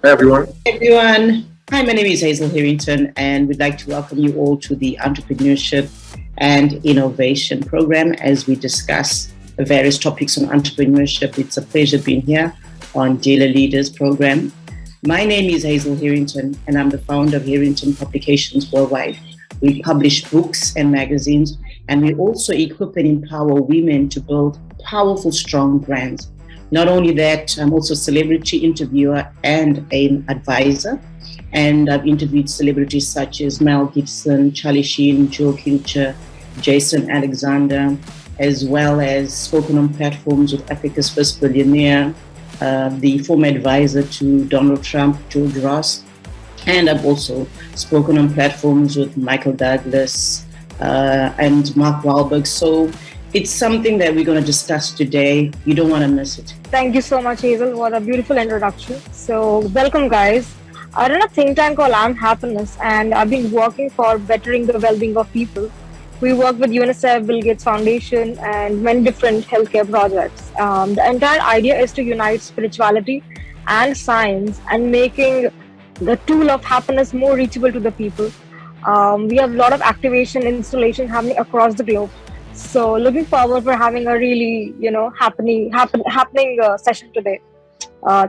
Hi, everyone. Everyone. Hi, my name is Hazel Harington, and we'd like to welcome you all to the Entrepreneurship and Innovation program as we discuss various topics on entrepreneurship. It's a pleasure being here on Della Leaders program. My name is Hazel Harington, and I'm the founder of Harington Publications Worldwide. We publish books and magazines, and we also equip and empower women to build powerful, strong brands. Not only that, I'm also a celebrity interviewer and an advisor. And I've interviewed celebrities such as Mel Gibson, Charlie Sheen, Joe Kilcher, Jason Alexander, as well as spoken on platforms with Africa's first billionaire, the former advisor to Donald Trump, George Ross. And I've also spoken on platforms with Michael Douglas and Mark Wahlberg. So it's something that we're going to discuss today. You don't want to miss it. Thank you so much, Hazel. What a beautiful introduction. So welcome, guys. I run a think tank called I'm Happiness, and I've been working for bettering the well-being of people. We work with UNICEF, Bill Gates Foundation, and many different healthcare projects. The entire idea is to unite spirituality and science and making the tool of happiness more reachable to the people. We have a lot of activation installation happening across the globe. So looking forward for having a really, happening session today.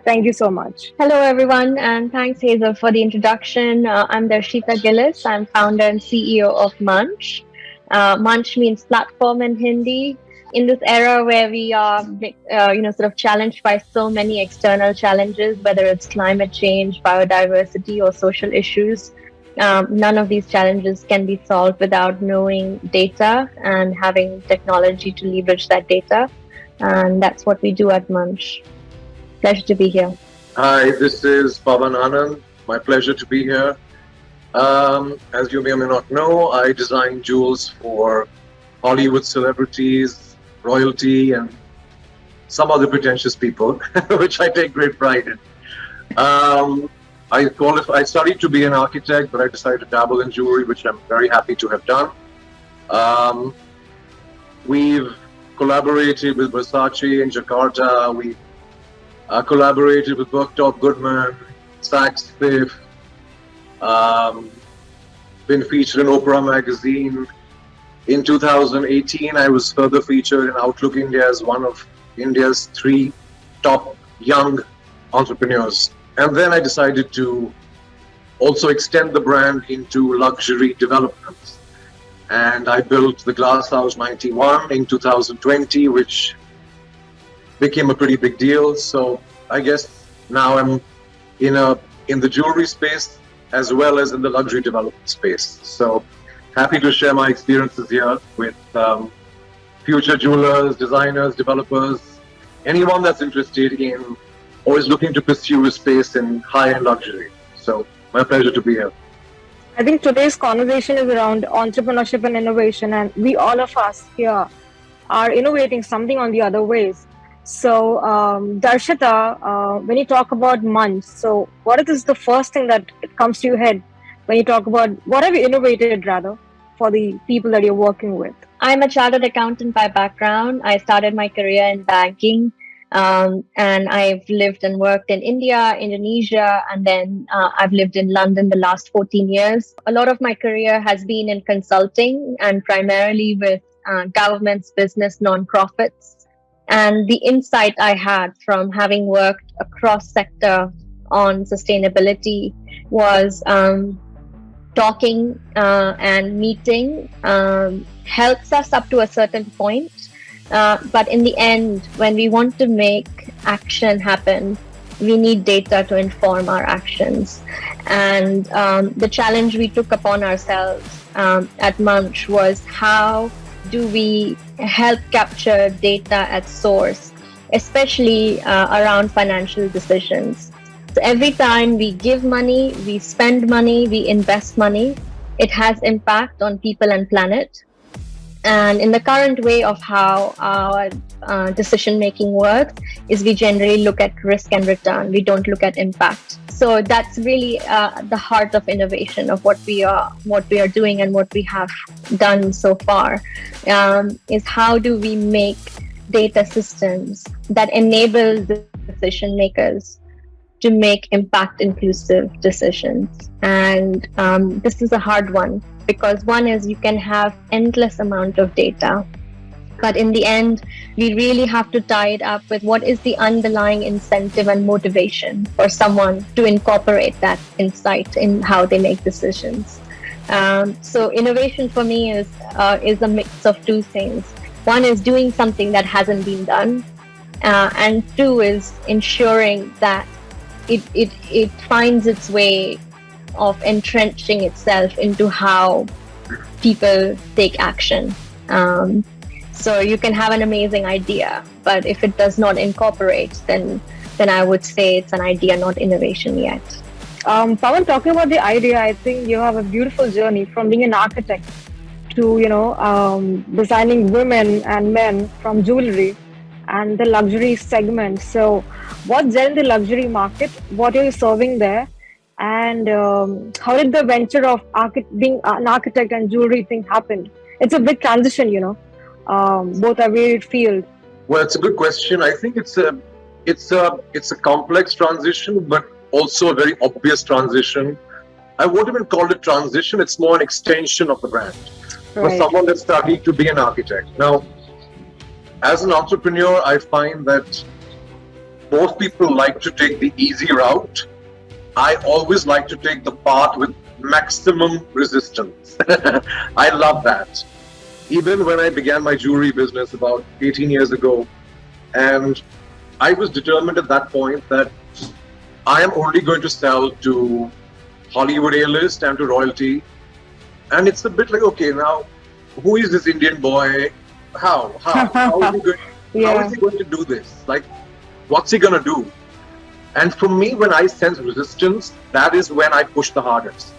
Thank you so much. Hello, everyone, and thanks, Hazel, for the introduction. I'm Darshita Gillies. I'm founder and CEO of Munch. Munch means platform in Hindi. In this era where we are, sort of challenged by so many external challenges, whether it's climate change, biodiversity, or social issues, none of these challenges can be solved without knowing data and having technology to leverage that data. And that's what we do at Munch. Pleasure to be here. Hi, this is Pawan Anand. My pleasure to be here. As you may or may not know, I design jewels for Hollywood celebrities, royalty, and some other pretentious people, which I take great pride in. I studied to be an architect, but I decided to dabble in jewelry, which I'm very happy to have done. We've collaborated with Versace in Jakarta. We collaborated with Bergdorf Goodman, Saks Fifth. Been featured in Oprah magazine. In 2018, I was further featured in Outlook India as one of India's 3 top young entrepreneurs. And then I decided to also extend the brand into luxury developments. And I built the Glass House 91 in 2020, which became a pretty big deal. So I guess now I'm in the jewelry space as well as in the luxury development space. So happy to share my experiences here with future jewelers, designers, developers, anyone that's interested in or is looking to pursue a space in high-end luxury. So my pleasure to be here. I think today's conversation is around entrepreneurship and innovation, and we all of us here are innovating something on the other ways. So Darshita, when you talk about Munch, so what is the first thing that comes to your head when you talk about what have you innovated rather for the people that you're working with? I'm a chartered accountant by background. I started my career in banking. And I've lived and worked in India, Indonesia, and then I've lived in London the last 14 years. A lot of my career has been in consulting and primarily with governments, business, nonprofits. And the insight I had from having worked across sector on sustainability was talking and meeting helps us up to a certain point. But in the end, when we want to make action happen, we need data to inform our actions. And the challenge we took upon ourselves at Munch was how do we help capture data at source, especially around financial decisions. So every time we give money, we spend money, we invest money, it has impact on people and planet. And in the current way of how our decision making works is we generally look at risk and return. We don't look at impact. So that's really the heart of innovation of what we are doing and what we have done so far is how do we make data systems that enable the decision makers to make impact inclusive decisions. And this is a hard one, because one is you can have endless amount of data, but in the end, we really have to tie it up with what is the underlying incentive and motivation for someone to incorporate that insight in how they make decisions. So innovation for me is a mix of two things. One is doing something that hasn't been done, and two is ensuring that it finds its way of entrenching itself into how people take action. So you can have an amazing idea, but if it does not incorporate, then I would say it's an idea, not innovation yet. Pawan, talking about the idea, I think you have a beautiful journey from being an architect to, designing women and men from jewelry and the luxury segment. So what's there in the luxury market? What are you serving there? And how did the venture of being an architect and jewelry thing happen? It's a big transition, both are varied field. Well, it's a good question. I think it's a complex transition, but also a very obvious transition. I wouldn't even call it transition. It's more an extension of the brand. For someone that studied to be an architect. Now, as an entrepreneur, I find that most people like to take the easy route. I always like to take the path with maximum resistance. I love that. Even when I began my jewelry business about 18 years ago, and I was determined at that point that I am only going to sell to Hollywood A-list and to royalty. And it's a bit like, okay, now, who is this Indian boy? How is he going to do this? Like, what's he going to do? And for me, when I sense resistance, that is when I push the hardest.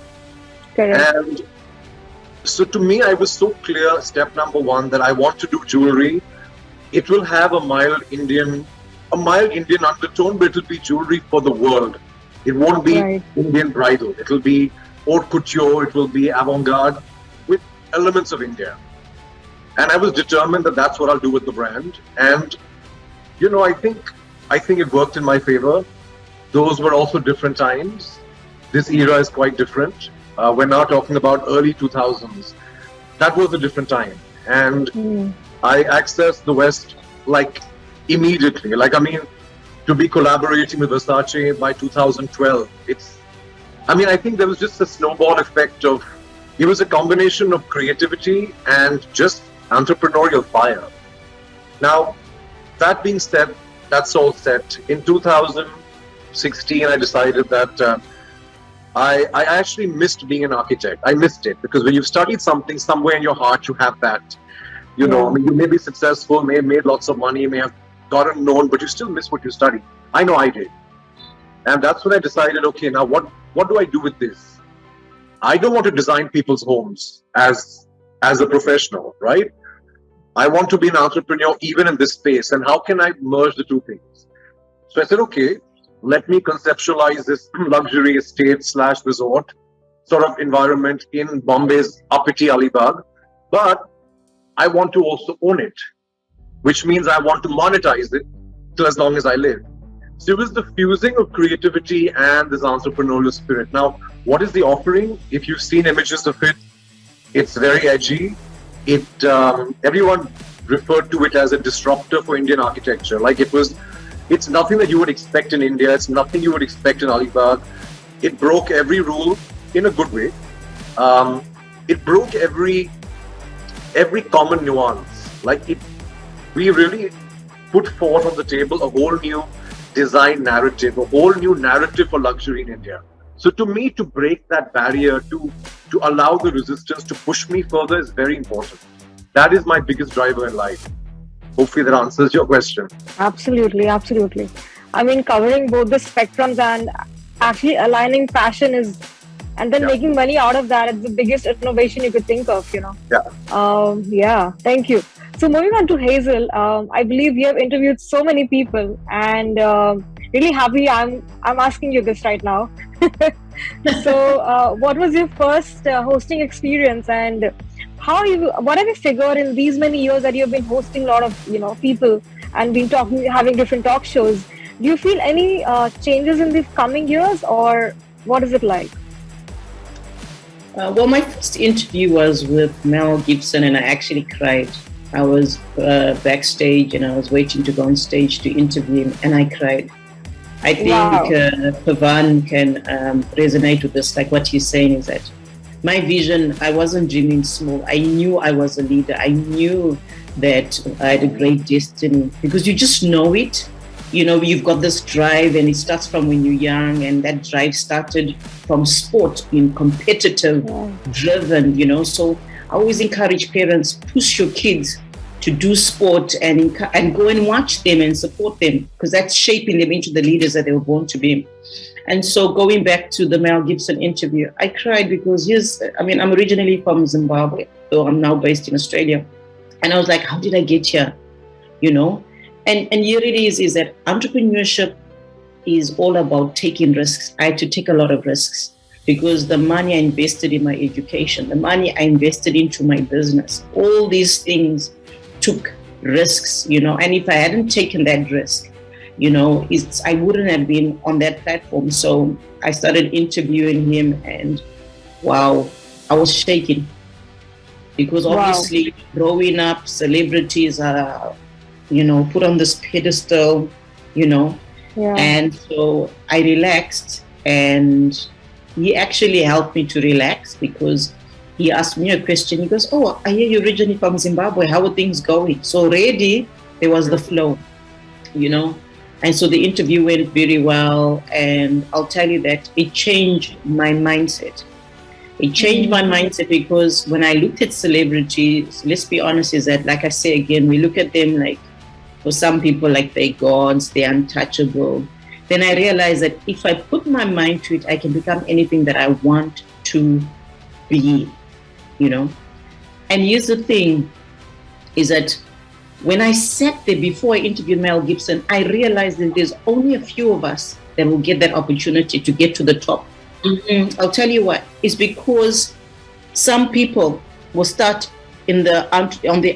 Correct. And so to me, I was so clear, step number one, that I want to do jewelry. It will have a mild Indian undertone, but it will be jewelry for the world. It won't be Indian bridal. It will be haute couture. It will be avant-garde with elements of India. And I was determined that that's what I'll do with the brand. And, I think it worked in my favor. Those were also different times. This era is quite different. We're now talking about early 2000s. That was a different time. And I accessed the West immediately. To be collaborating with Versace by 2012. I think there was just a snowball effect it was a combination of creativity and just entrepreneurial fire. Now, that being said, that's all set. In 2016, I decided that I actually missed being an architect. I missed it because when you've studied something, somewhere in your heart, you have that. You may be successful, may have made lots of money, may have gotten known, but you still miss what you studied. I know I did. And that's when I decided, okay, now what do I do with this? I don't want to design people's homes as a professional, right? I want to be an entrepreneur even in this space. And how can I merge the two things? So I said, okay, let me conceptualize this luxury estate / resort sort of environment in Bombay's uppity Alibag. But I want to also own it, which means I want to monetize it till as long as I live. So it was the fusing of creativity and this entrepreneurial spirit. Now, what is the offering? If you've seen images of it, it's very edgy. Everyone referred to it as a disruptor for Indian architecture. It's nothing that you would expect in India. It's nothing you would expect in Alibag. It broke every rule in a good way. It broke every common nuance. We really put forth on the table a whole new design narrative, a whole new narrative for luxury in India. So to me, to break that barrier, to allow the resistance to push me further is very important. That is my biggest driver in life. Hopefully that answers your question. Absolutely. Covering both the spectrums and actually aligning passion and then making money out of that is the biggest innovation you could think of, Yeah. Thank you. So moving on to Hazel, I believe you have interviewed so many people and really happy I'm asking you this right now. So what was your first hosting experience and what have you figured in these many years that you've been hosting a lot of, people and been having different talk shows? Do you feel any changes in the coming years, or what is it like? Well, my first interview was with Mel Gibson, and I actually cried. I was backstage, and I was waiting to go on stage to interview him, and I cried. I think Pawan can resonate with this. Like what he's saying is that my vision, I wasn't dreaming small. I knew I was a leader. I knew that I had a great destiny, because you just know it. You know, you've got this drive, and it starts from when you're young, and that drive started from sport, being competitive, driven, you know. So I always encourage parents, push your kids to do sport and go and watch them and support them, because that's shaping them into the leaders that they were born to be. And so going back to the Mel Gibson interview, I cried because I'm originally from Zimbabwe, though I'm now based in Australia. And I was like, how did I get here? You know? And here it is that entrepreneurship is all about taking risks. I had to take a lot of risks because the money I invested in my education, the money I invested into my business, all these things took risks, you know. And if I hadn't taken that risk, you know, I wouldn't have been on that platform. So I started interviewing him, and wow, I was shaking. Because obviously growing up, celebrities are, you know, put on this pedestal, you know. Yeah. And so I relaxed, and he actually helped me to relax, because he asked me a question. He goes, oh, I hear you're originally from Zimbabwe. How are things going? So already there was the flow, you know. And so the interview went very well. And I'll tell you that it changed my mindset. It changed my mindset, because when I looked at celebrities, let's be honest, is that, like I say again, we look at them like, for some people, like they're gods, they're untouchable. Then I realized that if I put my mind to it, I can become anything that I want to be, you know. And here's the thing, is that when I sat there before I interviewed Mel Gibson, I realized that there's only a few of us that will get that opportunity to get to the top. Mm-hmm. I'll tell you why. It's because some people will start on the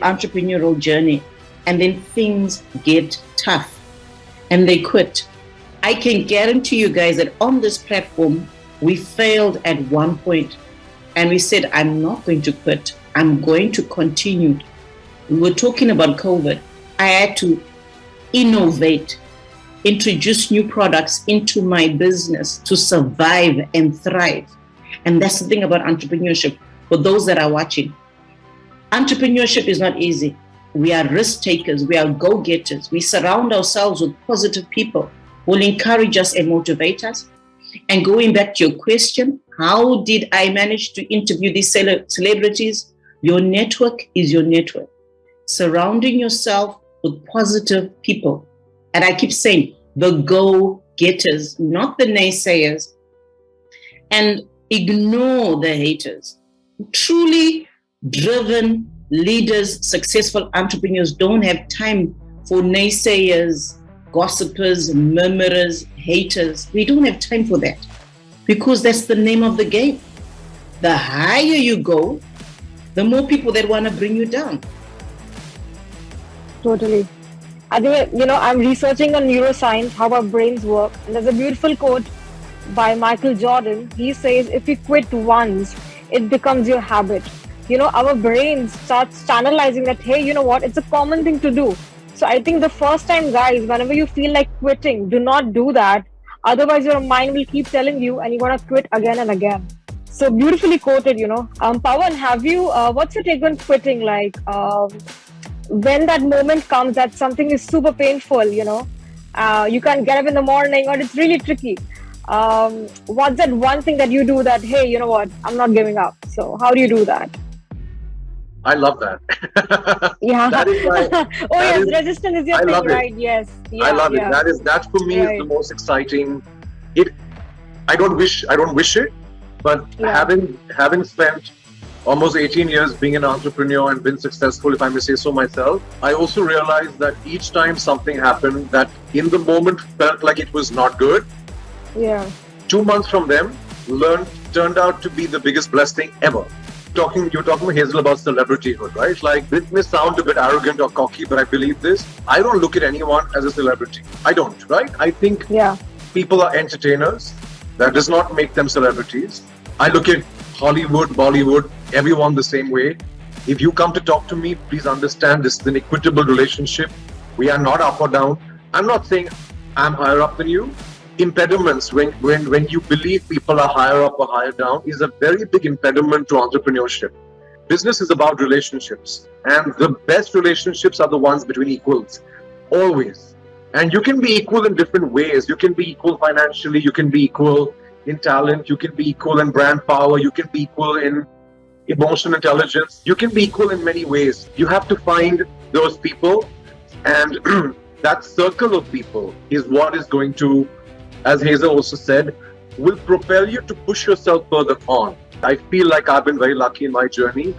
entrepreneurial journey, and then things get tough and they quit. I can guarantee you guys that on this platform, we failed at one point, and we said, I'm not going to quit. I'm going to continue. We were talking about COVID. I had to innovate, introduce new products into my business to survive and thrive. And that's the thing about entrepreneurship. For those that are watching, entrepreneurship is not easy. We are risk takers. We are go-getters. We surround ourselves with positive people who will encourage us and motivate us. And going back to your question, how did I manage to interview these celebrities? Your network is your network. Surrounding yourself with positive people. And I keep saying, the go-getters, not the naysayers. And ignore the haters. Truly driven leaders, successful entrepreneurs don't have time for naysayers, gossipers, murmurers, haters. We don't have time for that, because that's the name of the game. The higher you go, the more people that want to bring you down. Totally. I think, you know, I'm researching on neuroscience, how our brains work. And there's a beautiful quote by Michael Jordan. He says, if you quit once, it becomes your habit. You know, our brains starts channelizing that, hey, you know what, it's a common thing to do. So I think the first time, guys, whenever you feel like quitting, do not do that. Otherwise, your mind will keep telling you, and you're going to quit again and again. So beautifully quoted, you know. Pawan, have you, what's your take on quitting? Like, when that moment comes that something is super painful, you know, you can't get up in the morning, or it's really tricky. What's that one thing that you do that, hey, you know what, I'm not giving up? So how do you do that? I love that. Yeah. That is my, resistance is your thing, right? Yes. Yeah, I love it. That for me is the most exciting. I don't wish it, but having spent almost 18 years being an entrepreneur and been successful, if I may say so myself, I also realized that each time something happened that in the moment felt like it was not good, 2 months from them turned out to be the biggest blessing ever. you're talking Hazel about celebrityhood, right? Like, this may sound a bit arrogant or cocky, but I believe this. I don't look at anyone as a celebrity. I don't, right? I think people are entertainers. That does not make them celebrities. I look at Hollywood, Bollywood, everyone the same way. If you come to talk to me, please understand this is an equitable relationship. We are not up or down. I'm not saying I'm higher up than you. Impediments, when you believe people are higher up or higher down, is a very big impediment to entrepreneurship. Business is about relationships, and the best relationships are the ones between equals, always. And you can be equal in different ways. You can be equal financially, you can be equal in talent, you can be equal in brand power, you can be equal in emotional intelligence, you can be equal in many ways. You have to find those people, and that circle of people is what is going to, as Hazel also said, will propel you to push yourself further on. I feel like I've been very lucky in my journey.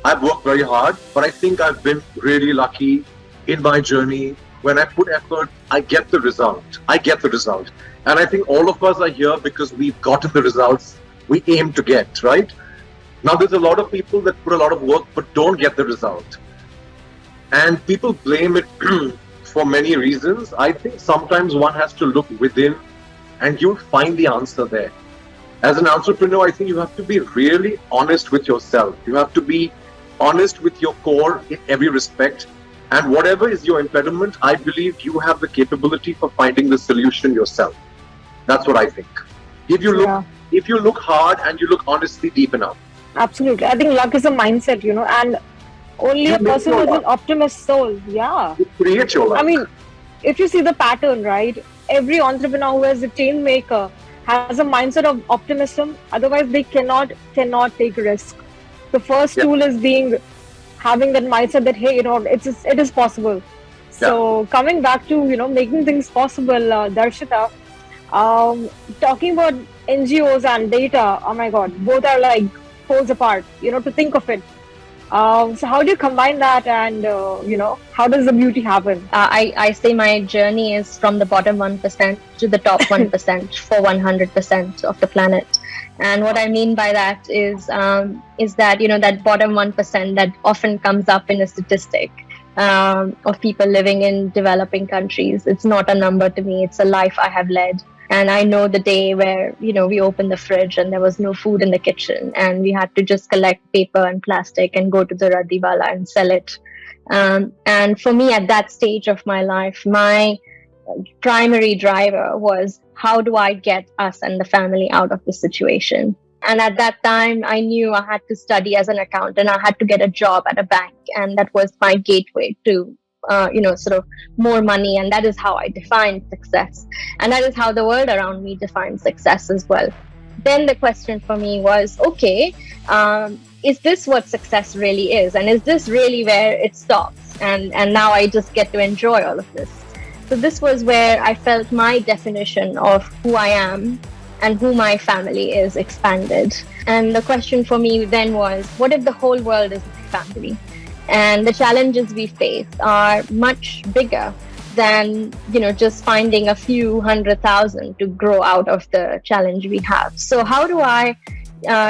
I've worked very hard, but I think I've been really lucky in my journey. When I put effort, I get the result. And I think all of us are here because we've gotten the results we aim to get, right? Now, there's a lot of people that put a lot of work but don't get the result. And people blame it for many reasons. I think sometimes one has to look within and you'll find the answer there. As an entrepreneur, I think you have to be really honest with yourself. You have to be honest with your core in every respect. And whatever is your impediment, I believe you have the capability for finding the solution yourself. That's what I think. If you look hard and you look honestly deep enough. Absolutely. I think luck is a mindset, and only a person with an optimist soul. Yeah. You create your luck. I mean, if you see the pattern, right? Every entrepreneur who is a change maker has a mindset of optimism. Otherwise, they cannot take risk. The first tool is having that mindset that, hey, it is possible. So coming back to, making things possible, Darshita, talking about NGOs and data, oh my God, both are like poles apart, to think of it. So how do you combine that and, how does the beauty happen? I say my journey is from the bottom 1% to the top 1% for 100% of the planet. And what I mean by that is that, that bottom 1% that often comes up in a statistic of people living in developing countries. It's not a number to me. It's a life I have led. And I know the day where, we opened the fridge and there was no food in the kitchen and we had to just collect paper and plastic and go to the radiwala and sell it. And for me at that stage of my life, my primary driver was, how do I get us and the family out of the situation? And at that time, I knew I had to study as an accountant. I had to get a job at a bank. And that was my gateway to sort of more money. And that is how I defined success. And that is how the world around me defined success as well. Then the question for me was, okay, is this what success really is? And is this really where it stops? And now I just get to enjoy all of this. So this was where I felt my definition of who I am and who my family is expanded. And the question for me then was, what if the whole world is my family? And the challenges we face are much bigger than, just finding a few 100,000 to grow out of the challenge we have. So how do I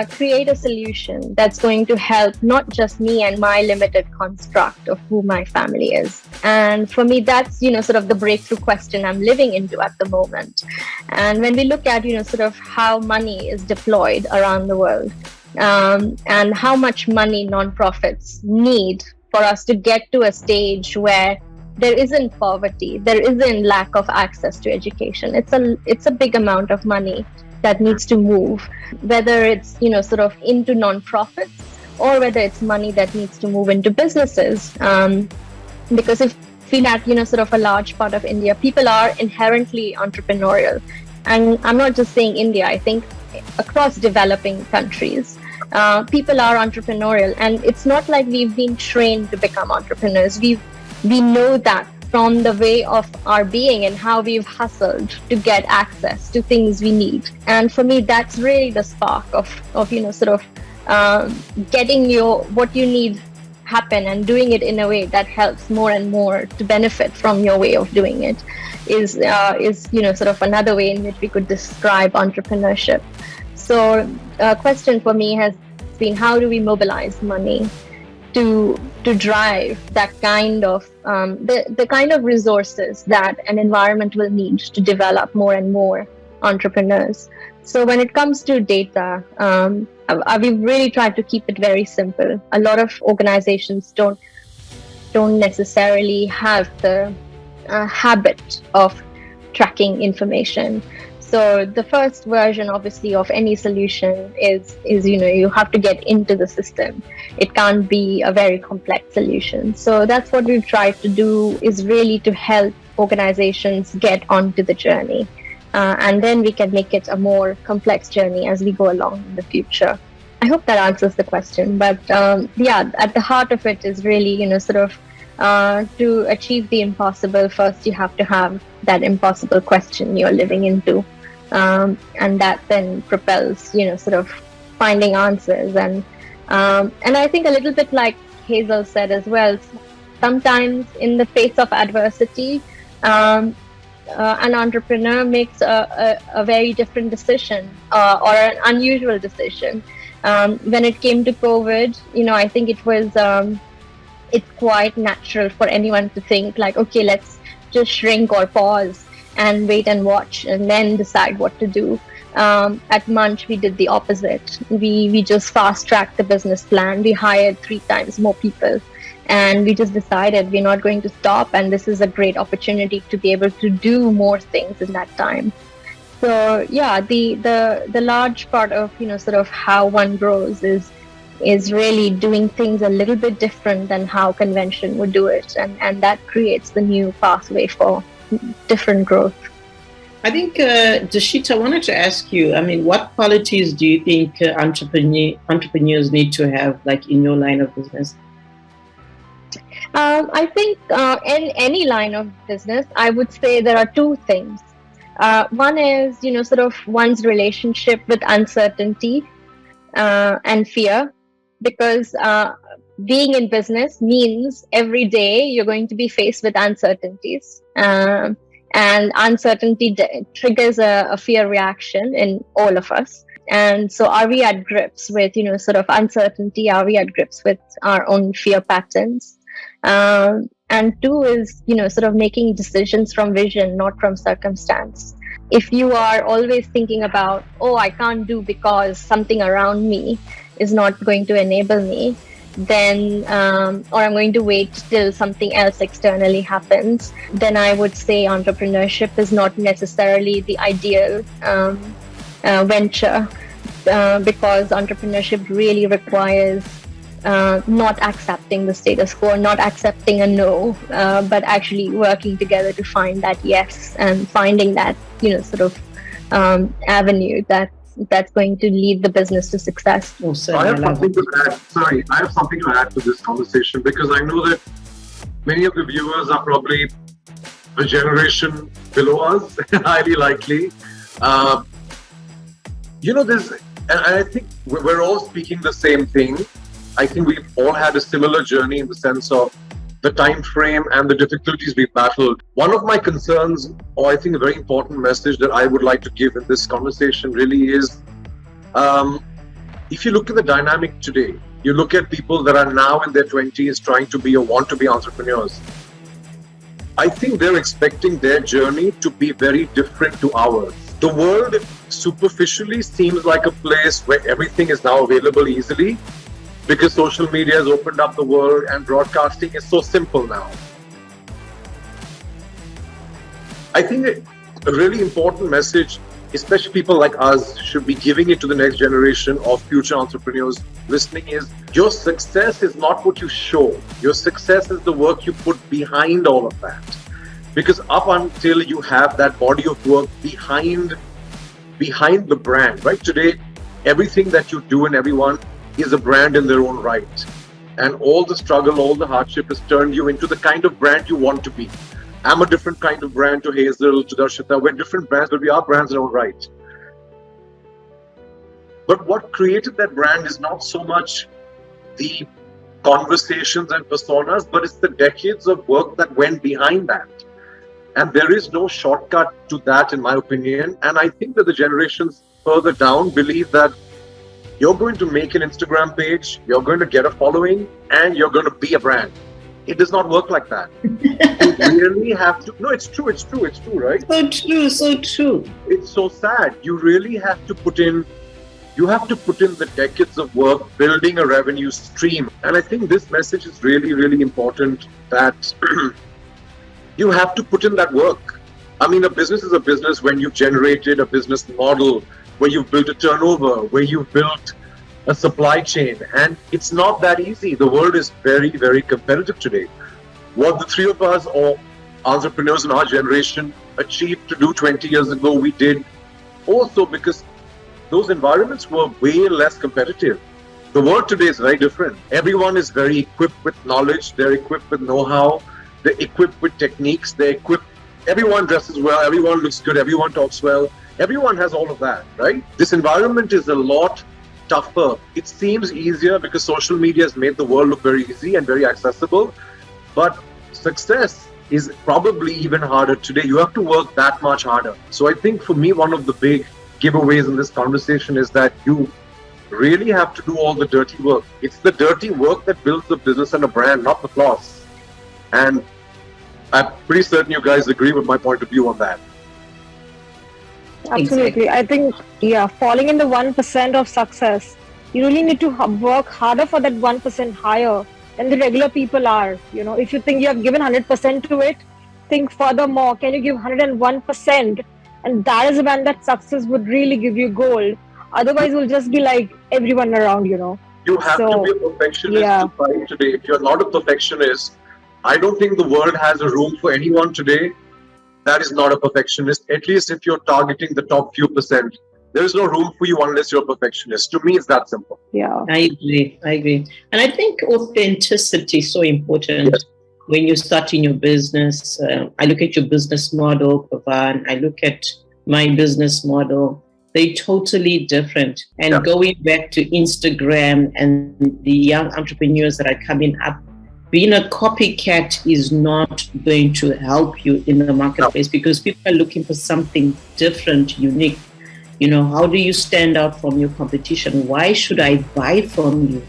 create a solution that's going to help not just me and my limited construct of who my family is? And for me, that's, sort of the breakthrough question I'm living into at the moment. And when we look at, sort of how money is deployed around the world, and how much money nonprofits need for us to get to a stage where there isn't poverty, there isn't lack of access to education. It's a big amount of money that needs to move, whether it's, sort of into nonprofits or whether it's money that needs to move into businesses. Because if we look at, sort of a large part of India, people are inherently entrepreneurial. And I'm not just saying India, I think across developing countries, people are entrepreneurial. And it's not like we've been trained to become entrepreneurs. We know that from the way of our being and how we've hustled to get access to things we need. And for me, that's really the spark of sort of getting what you need happen and doing it in a way that helps more and more to benefit from your way of doing it is sort of another way in which we could describe entrepreneurship. So a question for me has between how do we mobilize money to drive that kind of the kind of resources that an environment will need to develop more and more entrepreneurs. So when it comes to data, we've really tried to keep it very simple. A lot of organizations don't necessarily have the habit of tracking information. So the first version, obviously, of any solution is you have to get into the system. It can't be a very complex solution. So that's what we've tried to do, is really to help organizations get onto the journey. And then we can make it a more complex journey as we go along in the future. I hope that answers the question. But at the heart of it is really, to achieve the impossible, first you have to have that impossible question you're living into. And that then propels, finding answers. And I think a little bit like Hazel said as well, sometimes in the face of adversity, an entrepreneur makes a very different decision or an unusual decision. When it came to COVID, I think it's quite natural for anyone to think like, okay, let's just shrink or pause and wait and watch and then decide what to do. At Munch, we did the opposite. We just fast-tracked the business plan. We hired 3 times more people. And we just decided we're not going to stop. And this is a great opportunity to be able to do more things in that time. So yeah, the large part of, how one grows is really doing things a little bit different than how convention would do it. And that creates the new pathway for different growth. I think, Darshita, I wanted to ask you, what qualities do you think entrepreneurs need to have, like in your line of business? I think in any line of business, I would say there are 2 things. One is, one's relationship with uncertainty and fear, because being in business means every day you're going to be faced with uncertainties. And uncertainty triggers a fear reaction in all of us. And so are we at grips with, uncertainty? Are we at grips with our own fear patterns? And 2 is, making decisions from vision, not from circumstance. If you are always thinking about, I can't do because something around me is not going to enable me, then, or I'm going to wait till something else externally happens, then I would say entrepreneurship is not necessarily the ideal venture, because entrepreneurship really requires not accepting the status quo, not accepting a no, but actually working together to find that yes and finding that, avenue that's going to lead the business to success. I have something to add to this conversation, because I know that many of the viewers are probably a generation below us, highly likely. And I think we're all speaking the same thing. I think we've all had a similar journey in the sense of the time frame and the difficulties we've battled. One of my concerns, or I think a very important message that I would like to give in this conversation really is, if you look at the dynamic today, you look at people that are now in their 20s trying to be or want to be entrepreneurs. I think they're expecting their journey to be very different to ours. The world superficially seems like a place where everything is now available easily, because social media has opened up the world and broadcasting is so simple now. I think a really important message, especially people like us, should be giving it to the next generation of future entrepreneurs listening, is your success is not what you show. Your success is the work you put behind all of that. Because up until you have that body of work behind the brand, right? Today, everything that you do and everyone is a brand in their own right. And all the struggle, all the hardship has turned you into the kind of brand you want to be. I'm a different kind of brand to Hazel, to Darshita. We're different brands, but we are brands in our own right. But what created that brand is not so much the conversations and personas, but it's the decades of work that went behind that. And there is no shortcut to that, in my opinion. And I think that the generations further down believe that you're going to make an Instagram page, you're going to get a following, and you're going to be a brand. It does not work like that. You really have to. No, it's true, right? So true. It's so sad. You really have to put in. You have to put in the decades of work building a revenue stream. And I think this message is really, really important, that you have to put in that work. I mean, a business is a business when you've generated a business model, where you've built a turnover, where you've built a supply chain. And it's not that easy. The world is very, very competitive today. What the three of us, or entrepreneurs in our generation, achieved to do 20 years ago, we did also because those environments were way less competitive. The world today is very different. Everyone is very equipped with knowledge. They're equipped with know-how. They're equipped with techniques. Everyone dresses well. Everyone looks good. Everyone talks well. Everyone has all of that, right? This environment is a lot tougher. It seems easier because social media has made the world look very easy and very accessible. But success is probably even harder today. You have to work that much harder. So I think for me, one of the big giveaways in this conversation is that you really have to do all the dirty work. It's the dirty work that builds a business and a brand, not the flaws. And I'm pretty certain you guys agree with my point of view on that. Absolutely. I think, falling in the 1% of success, you really need to work harder for that 1% higher than the regular people are. You know, if you think you have given 100% to it, think furthermore, can you give 101%? And that is when that success would really give you gold. Otherwise, it will just be like everyone around, you know. You have to be a perfectionist to fight today. If you're not a perfectionist, I don't think the world has a room for anyone today that is not a perfectionist. At least if you're targeting the top few percent, there is no room for you unless you're a perfectionist. To me, it's that simple. Yeah, I agree. And I think authenticity is so important. Yes. When you're starting your business. I look at your business model, Pawan. I look at my business model. They're totally different. And going back to Instagram and the young entrepreneurs that are coming up, being a copycat is not going to help you in the marketplace because people are looking for something different, unique. You know, how do you stand out from your competition? Why should I buy from you?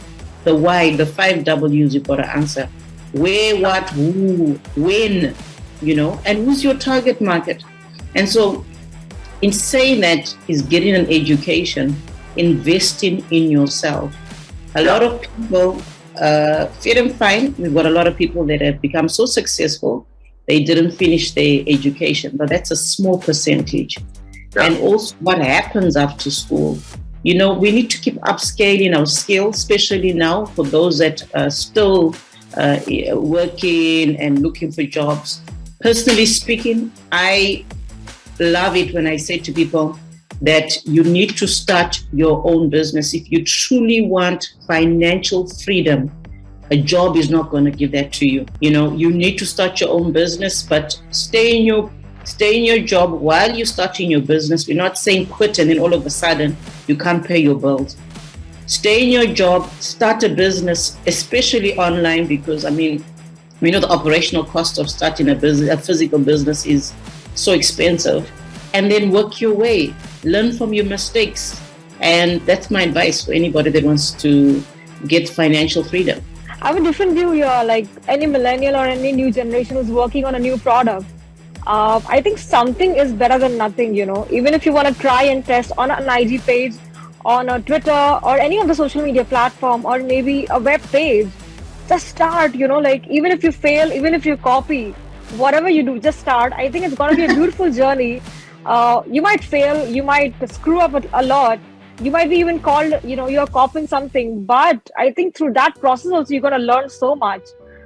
The why, the 5 W's you've got to answer. Where, what, who, when, you know, and who's your target market? And so in saying that is getting an education, investing in yourself. A lot of people, fit and fine, we've got a lot of people that have become so successful, they didn't finish their education, but that's a small percentage. Yeah. And also what happens after school. You know, we need to keep upscaling our skills, especially now for those that are still working and looking for jobs. Personally speaking, I love it when I say to people that you need to start your own business. If you truly want financial freedom, a job is not going to give that to you. You know, you need to start your own business, but stay in your job while you're starting your business. We're not saying quit and then all of a sudden you can't pay your bills. Stay in your job, start a business, especially online, because I mean, we know the operational cost of starting a business, a physical business is so expensive. And then work your way, learn from your mistakes. And that's my advice for anybody that wants to get financial freedom. I have a different view here, like any millennial or any new generation who's working on a new product. I think something is better than nothing, you know. Even if you want to try and test on an IG page, on a Twitter or any of the social media platform, or maybe a web page, just start, you know, like even if you fail, even if you copy, whatever you do, just start. I think it's going to be a beautiful journey. You might fail, you might screw up a lot, you might be even called, you know, you're copying something, but I think through that process also you're going to learn so much.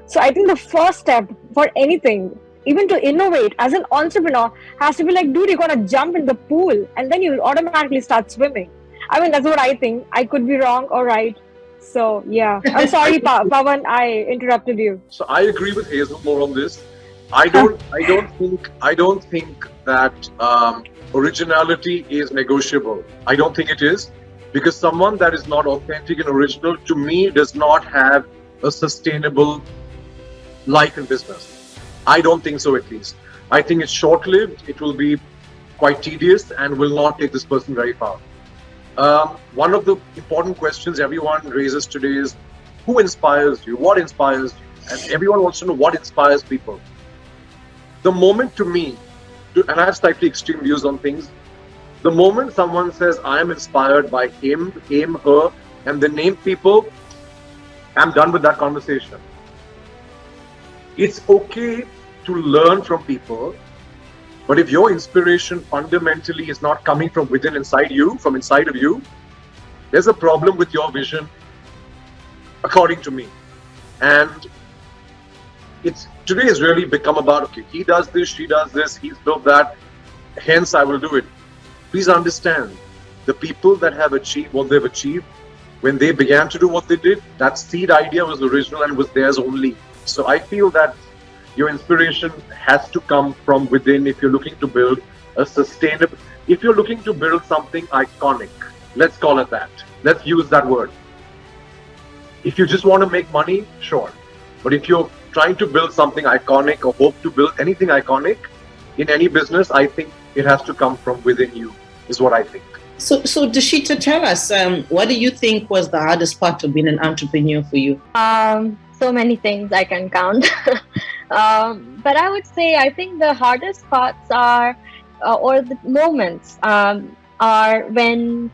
So I think the first step for anything, even to innovate as an entrepreneur, has to be like, dude, you're going to jump in the pool and then you'll automatically start swimming. I mean, that's what I think. I could be wrong or right. So yeah, I'm sorry, Pawan, I interrupted you. So I agree with Hazel more on this. I don't think that originality is negotiable. I don't think it is, because someone that is not authentic and original, to me, does not have a sustainable life in business. I don't think so, at least. I think it's short-lived. It will be quite tedious and will not take this person very far. One of the important questions everyone raises today is, who inspires you? What inspires you? And everyone wants to know what inspires people. The moment to me, and I have slightly extreme views on things, the moment someone says, I am inspired by him, her, and they name people, I'm done with that conversation. It's okay to learn from people, but if your inspiration fundamentally is not coming from within inside you, from inside of you, there's a problem with your vision, according to me. And today has really become about, okay, he does this, she does this, he's built that, hence I will do it. Please understand, the people that have achieved what they've achieved, when they began to do what they did, that seed idea was original and was theirs only. So I feel that your inspiration has to come from within if you're looking to build a sustainable, if you're looking to build something iconic, let's call it that. Let's use that word. If you just want to make money, sure. But if you're trying to build something iconic or hope to build anything iconic in any business, I think it has to come from within you, is what I think. So Darshita, tell us, what do you think was the hardest part of being an entrepreneur for you? So many things I can count. But I would say, I think the hardest parts are, or the moments are when,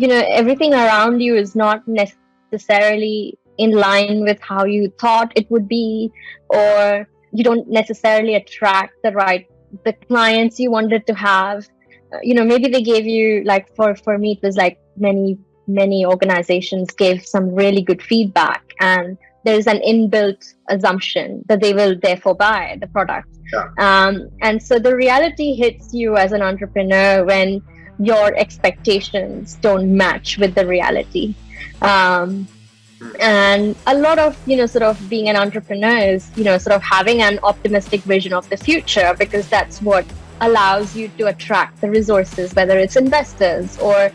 everything around you is not necessarily in line with how you thought it would be, or you don't necessarily attract the clients you wanted to have. Maybe they gave you, like for me, it was like many organizations gave some really good feedback, and there's an inbuilt assumption that they will therefore buy the product. Yeah. And so the reality hits you as an entrepreneur when your expectations don't match with the reality. And a lot of, sort of being an entrepreneur is, sort of having an optimistic vision of the future, because that's what allows you to attract the resources, whether it's investors or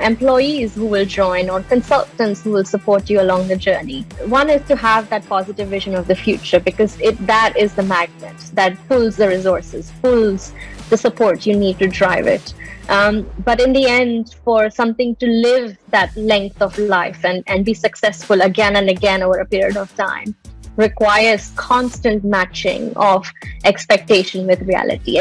employees who will join, or consultants who will support you along the journey. One is to have that positive vision of the future, because that is the magnet that pulls the resources, pulls the support you need to drive it. But in the end, for something to live that length of life and be successful again and again over a period of time, requires constant matching of expectation with reality,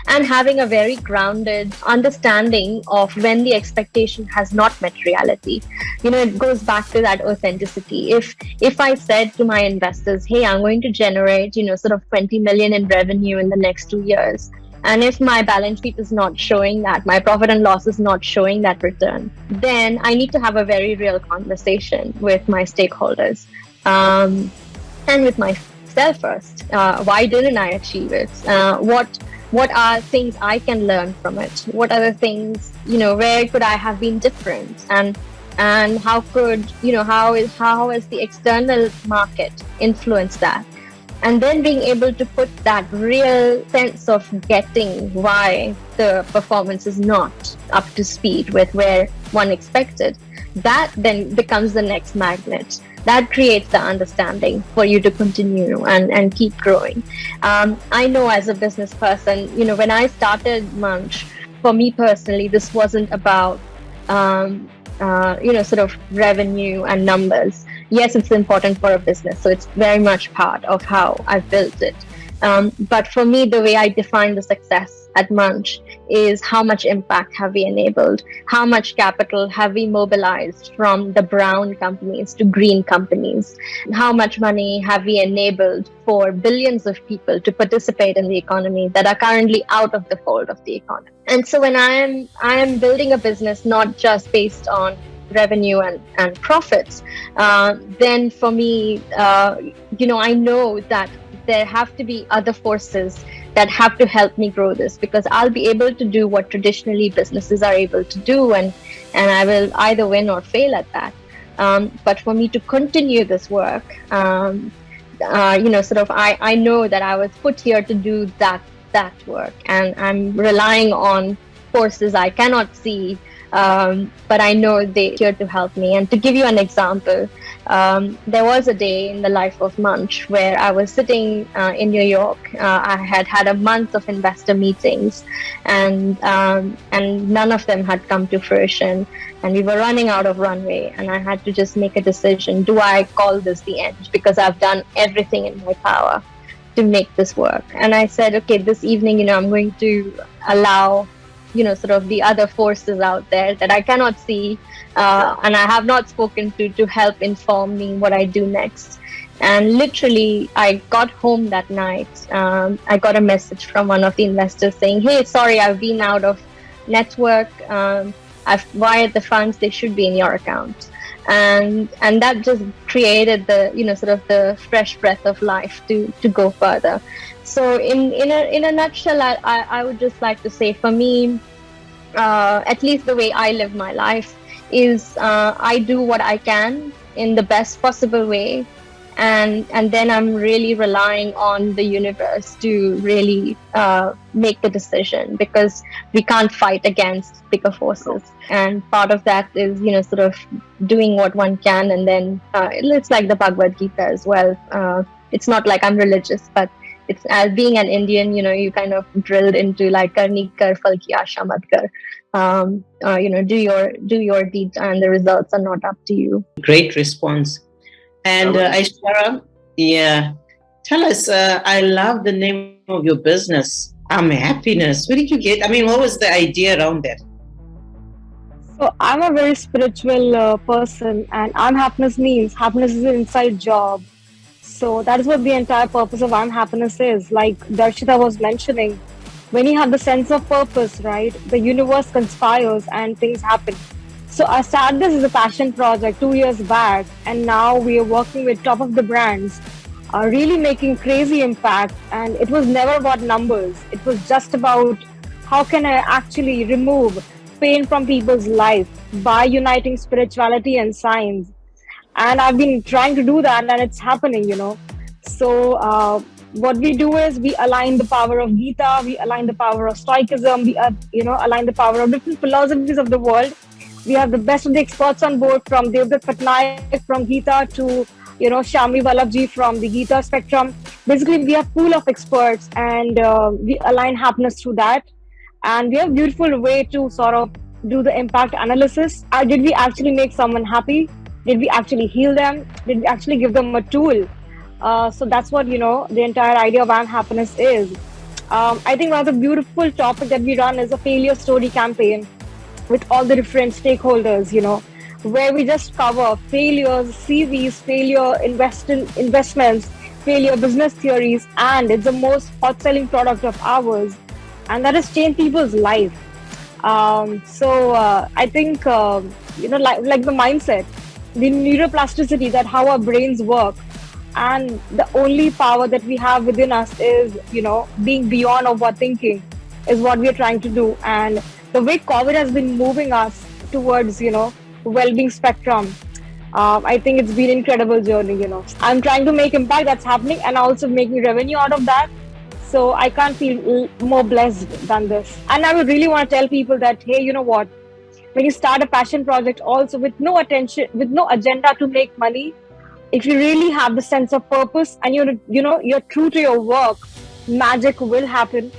and having a very grounded understanding of when the expectation has not met reality. It goes back to that authenticity. If I said to my investors, hey, I'm going to generate, sort of 20 million in revenue in the next 2 years, and if my balance sheet is not showing that, my profit and loss is not showing that return, then I need to have a very real conversation with my stakeholders. And with myself first. Why didn't I achieve it? What are things I can learn from it? What are the things, where could I have been different? And how could, how has the external market influenced that? And then being able to put that real sense of getting why the performance is not up to speed with where one expected, that then becomes the next magnet. That creates the understanding for you to continue and keep growing. I know as a business person, when I started Munch, for me personally, this wasn't about, sort of revenue and numbers. Yes, it's important for a business. So it's very much part of how I've built it. But for me, the way I define the success at Munch is how much impact have we enabled? How much capital have we mobilized from the brown companies to green companies? How much money have we enabled for billions of people to participate in the economy that are currently out of the fold of the economy? And so when I am building a business not just based on revenue and profits, then for me, I know that there have to be other forces that have to help me grow this, because I'll be able to do what traditionally businesses are able to do, and I will either win or fail at that. But for me to continue this work, I know that I was put here to do that work, and I'm relying on forces I cannot see but I know they're here to help me. And to give you an example, there was a day in the life of Munch where I was sitting in New York. I had had a month of investor meetings, and none of them had come to fruition. And we were running out of runway, and I had to just make a decision. Do I call this the end? Because I've done everything in my power to make this work. And I said, okay, this evening, I'm going to allow, sort of the other forces out there that I cannot see, and I have not spoken to help inform me what I do next. And literally, I got home that night. I got a message from one of the investors saying, hey, sorry, I've been out of network. I've wired the funds, they should be in your account. And that just created the, sort of the fresh breath of life to go further. So in a nutshell, I would just like to say, for me, at least the way I live my life is I do what I can in the best possible way. And then I'm really relying on the universe to really make the decision, because we can't fight against bigger forces. And part of that is, sort of doing what one can. And then it's like the Bhagavad Gita as well. It's not like I'm religious, but it's as being an Indian, you kind of drilled into like karni kar phal ki asha mat kar. Do your deed, and the results are not up to you. Great response. And Aishwarya, tell us, I love the name of your business, Happiness. Where did you get, what was the idea around that? So I'm a very spiritual person, and Happiness means happiness is an inside job. So that is what the entire purpose of Happiness is. Like Darshita was mentioning, when you have the sense of purpose, right, the universe conspires and things happen. So I started this as a passion project 2 years back, and now we are working with top of the brands, really making crazy impact. And it was never about numbers. It was just about how can I actually remove pain from people's life by uniting spirituality and science. And I've been trying to do that, and it's happening, So what we do is we align the power of Gita, we align the power of Stoicism, we align the power of different philosophies of the world. We have the best of the experts on board, from Devdutt Patnaik from Gita to, Shami Vallabhji from the Gita spectrum. Basically, we have a pool of experts, and we align happiness through that. And we have a beautiful way to sort of do the impact analysis. Did we actually make someone happy? Did we actually heal them? Did we actually give them a tool? So that's what, the entire idea of Happiness is. I think one of the beautiful topics that we run is a failure story campaign with all the different stakeholders, where we just cover failures, CVs, failure investments, failure business theories, and it's the most hot-selling product of ours, and that has changed people's life. So I think, like the mindset, the neuroplasticity, that how our brains work, and the only power that we have within us is, being beyond of our thinking is what we are trying to do. And the way COVID has been moving us towards, well-being spectrum, I think it's been an incredible journey, I'm trying to make impact that's happening, and also making revenue out of that. So I can't feel more blessed than this. And I would really want to tell people that, hey, you know what? When you start a passion project also with no agenda to make money, if you really have the sense of purpose and you're true to your work, magic will happen.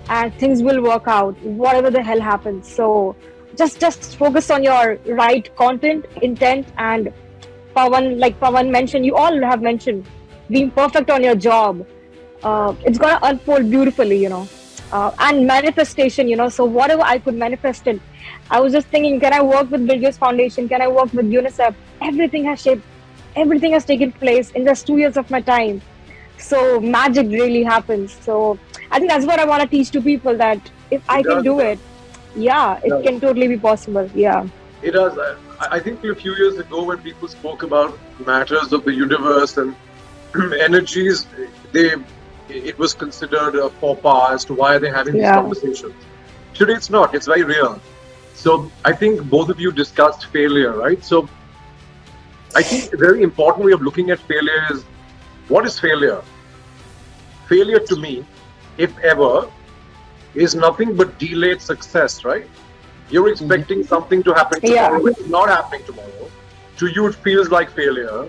And things will work out, whatever the hell happens. So just focus on your right content, intent, and Pawan mentioned, you all have mentioned, being perfect on your job. It's gonna unfold beautifully, and manifestation, so whatever I could manifest it. I was just thinking, can I work with Bill Gates Foundation? Can I work with UNICEF? Everything has taken place in just 2 years of my time. So magic really happens. So I think that's what I want to teach to people, that if I can do it, it can totally be possible. Yeah. It does. I think a few years ago, when people spoke about matters of the universe and energies, it was considered a faux pas as to why they're having these conversations. Today it's not. It's very real. So I think both of you discussed failure, right? So I think a very important way of looking at failure is, what is failure? Failure to me, if ever, is nothing but delayed success, right? You're expecting something to happen tomorrow. Yeah. It's not happening tomorrow. To you, it feels like failure.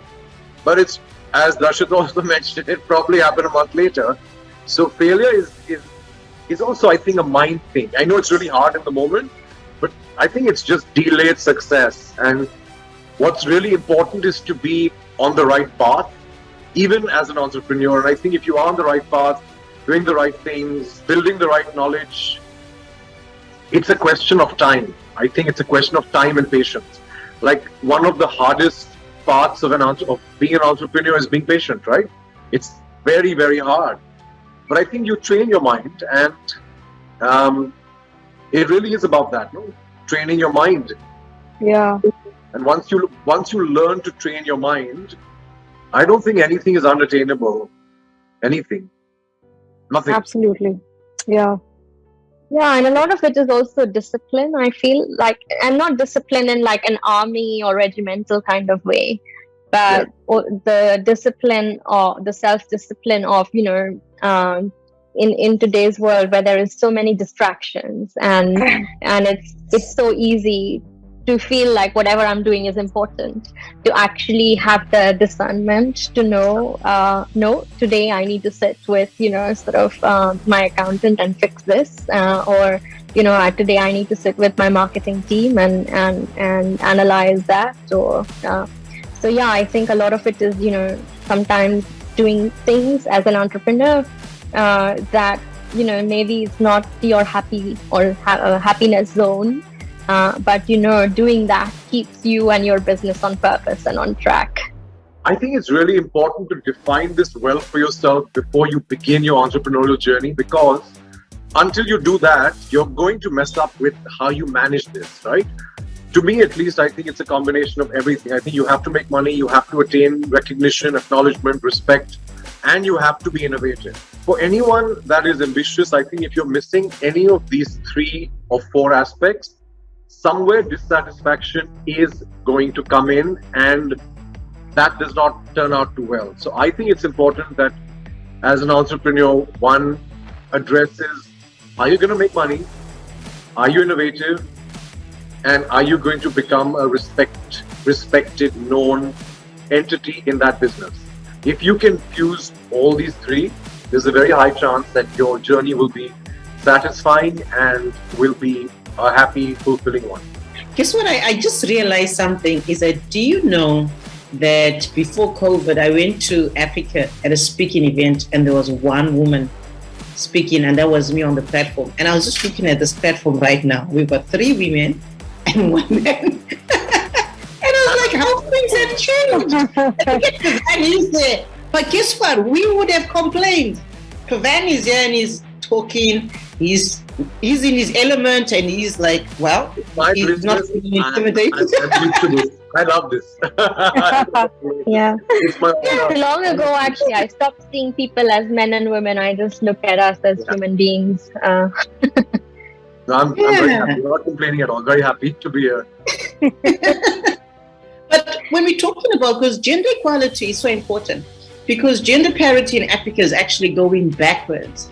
But it's, as Darshita also mentioned, it probably happened a month later. So failure is also, I think, a mind thing. I know it's really hard in the moment, but I think it's just delayed success. And what's really important is to be on the right path, even as an entrepreneur. And I think if you are on the right path, doing the right things, building the right knowledge, it's a question of time. I think it's a question of time and patience. Like, one of the hardest parts of being an entrepreneur is being patient, right? It's very, very hard. But I think you train your mind, and it really is about that, no? Training your mind. Yeah. And once you learn to train your mind, I don't think anything is unattainable. Anything. Nothing. Absolutely. Yeah. Yeah, and a lot of it is also discipline. I feel like, and not discipline in like an army or regimental kind of way, but the discipline or the self-discipline of, in today's world where there is so many distractions and it's so easy to feel like whatever I'm doing is important, to actually have the discernment to know, no, today I need to sit with, my accountant and fix this, or, today I need to sit with my marketing team and analyze that. Or, so yeah, I think a lot of it is, sometimes doing things as an entrepreneur that, maybe it's not your happy or happiness zone. But doing that keeps you and your business on purpose and on track. I think it's really important to define this well for yourself before you begin your entrepreneurial journey, because until you do that, you're going to mess up with how you manage this, right? To me, at least, I think it's a combination of everything. I think you have to make money, you have to attain recognition, acknowledgement, respect, and you have to be innovative. For anyone that is ambitious, I think if you're missing any of these 3 or 4 aspects, somewhere dissatisfaction is going to come in, and that does not turn out too well. So I think it's important that as an entrepreneur, one addresses, are you going to make money? Are you innovative? And are you going to become a respected, known entity in that business? If you can fuse all these 3, there's a very high chance that your journey will be satisfying and will be a happy, fulfilling one. Guess what? I just realized something is that, do you know that before COVID, I went to Africa at a speaking event, and there was one woman speaking, and that was me on the platform. And I was just looking at this platform right now. We've got 3 women and 1 man. And I was like, how things have changed. And he's there. But guess what? We would have complained. Pawan is here and he's talking. He's in his element, and he's like, well, he's not feeling intimidated. I love this. Yeah. Long ago, actually, I stopped seeing people as men and women. I just look at us as human beings. No, I'm very happy. I'm not complaining at all. Very happy to be here. But when we're talking about, because gender equality is so important, because gender parity in Africa is actually going backwards,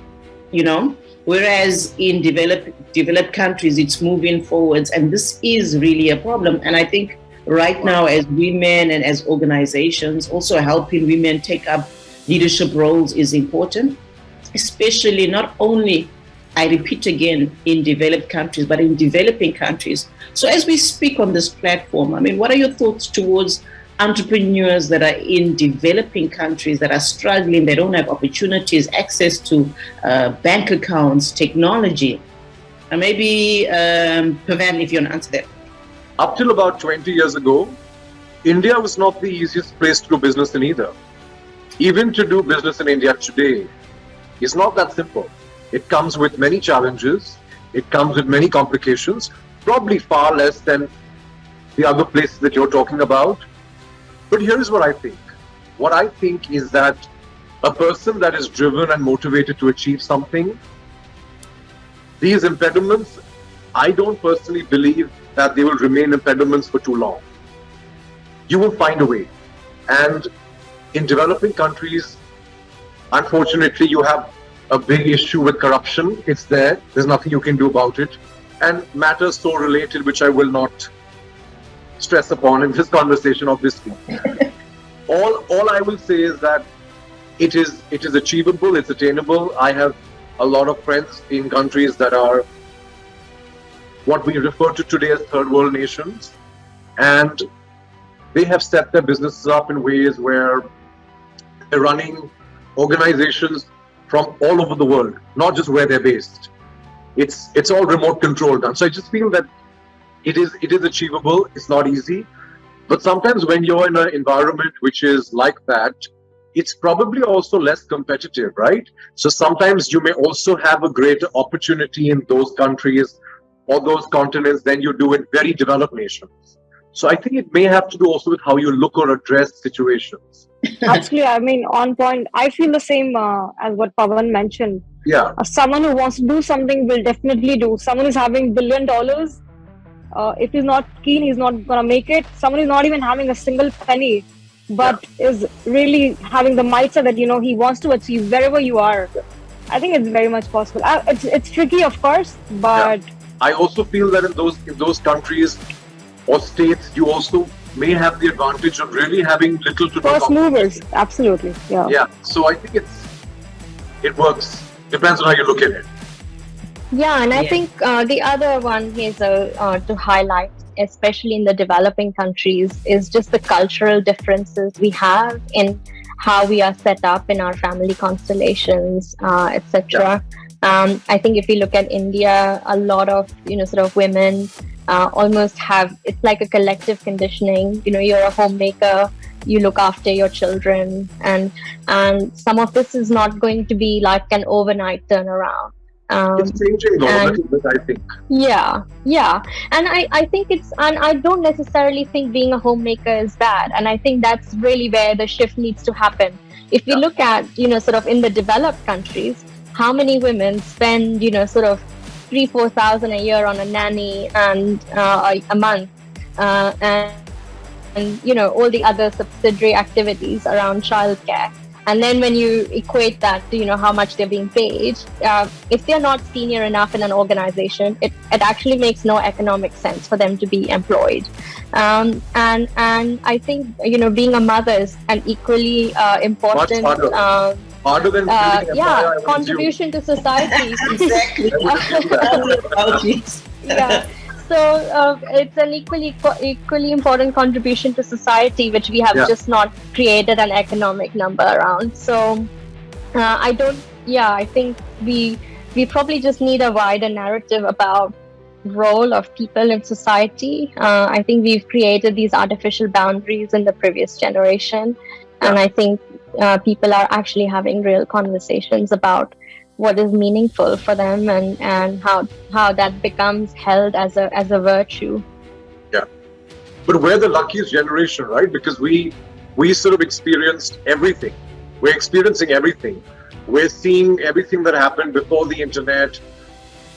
whereas in developed countries, it's moving forwards. And this is really a problem. And I think right now, as women and as organizations, also helping women take up leadership roles is important, especially not only, I repeat again, in developed countries, but in developing countries. So as we speak on this platform, what are your thoughts towards entrepreneurs that are in developing countries that are struggling, they don't have opportunities, access to bank accounts, technology? And maybe, Pawan, if you want to answer that. Up till about 20 years ago, India was not the easiest place to do business in either. Even to do business in India today is not that simple. It comes with many challenges. It comes with many complications, probably far less than the other places that you're talking about. But here is what I think. What I think is that a person that is driven and motivated to achieve something, these impediments, I don't personally believe that they will remain impediments for too long. You will find a way. And in developing countries, unfortunately, you have a big issue with corruption. It's there. There's nothing you can do about it. and matters so related, which I will not stress upon in this conversation, obviously. All I will say is that it is achievable, it's attainable. I have a lot of friends in countries that are what we refer to today as third world nations, and they have set their businesses up in ways where they're running organizations from all over the world, not just where they're based. It's all remote control done. So I just feel that it is achievable. It's not easy, but sometimes when you're in an environment which is like that, it's probably also less competitive, right? So sometimes you may also have a greater opportunity in those countries or those continents than you do in very developed nations. So I think it may have to do also with how you look or address situations. Absolutely. I mean, on point. I feel the same as what Pawan mentioned. Yeah. Someone who wants to do something will definitely do. Someone who's having $1 billion, if he's not keen, he's not going to make it. Someone who's not even having a single penny, but is really having the mindset that, he wants to achieve wherever you are. I think it's very much possible. It's tricky, of course, but... Yeah. I also feel that in those countries or states, you also may have the advantage of really having little to no first movers. Absolutely. Yeah. Yeah. So I think it works. Depends on how you look at it. Yeah, and I think the other one, Hazel, to highlight, especially in the developing countries, is just the cultural differences we have in how we are set up in our family constellations, etc. Yeah. I think if you look at India, a lot of sort of women almost have, it's like a collective conditioning. You're a homemaker, you look after your children, and some of this is not going to be like an overnight turnaround. It's changing though, a little bit, I think. Yeah. And I think and I don't necessarily think being a homemaker is bad. And I think that's really where the shift needs to happen. If you look at, sort of in the developed countries, how many women spend, sort of 3,000-4,000 a year on a nanny and a month, and all the other subsidiary activities around childcare. And then when you equate that to, how much they're being paid, if they're not senior enough in an organization, it actually makes no economic sense for them to be employed. And I think, being a mother is an equally important... Harder than contribution to society. Exactly. Yeah. So it's an equally important contribution to society, which we have just not created an economic number around. So I think we probably just need a wider narrative about role of people in society. I think we've created these artificial boundaries in the previous generation, and I think people are actually having real conversations about what is meaningful for them and how that becomes held as a virtue. Yeah, but we're the luckiest generation, right? Because we sort of experienced everything. We're experiencing everything. We're seeing everything that happened before the internet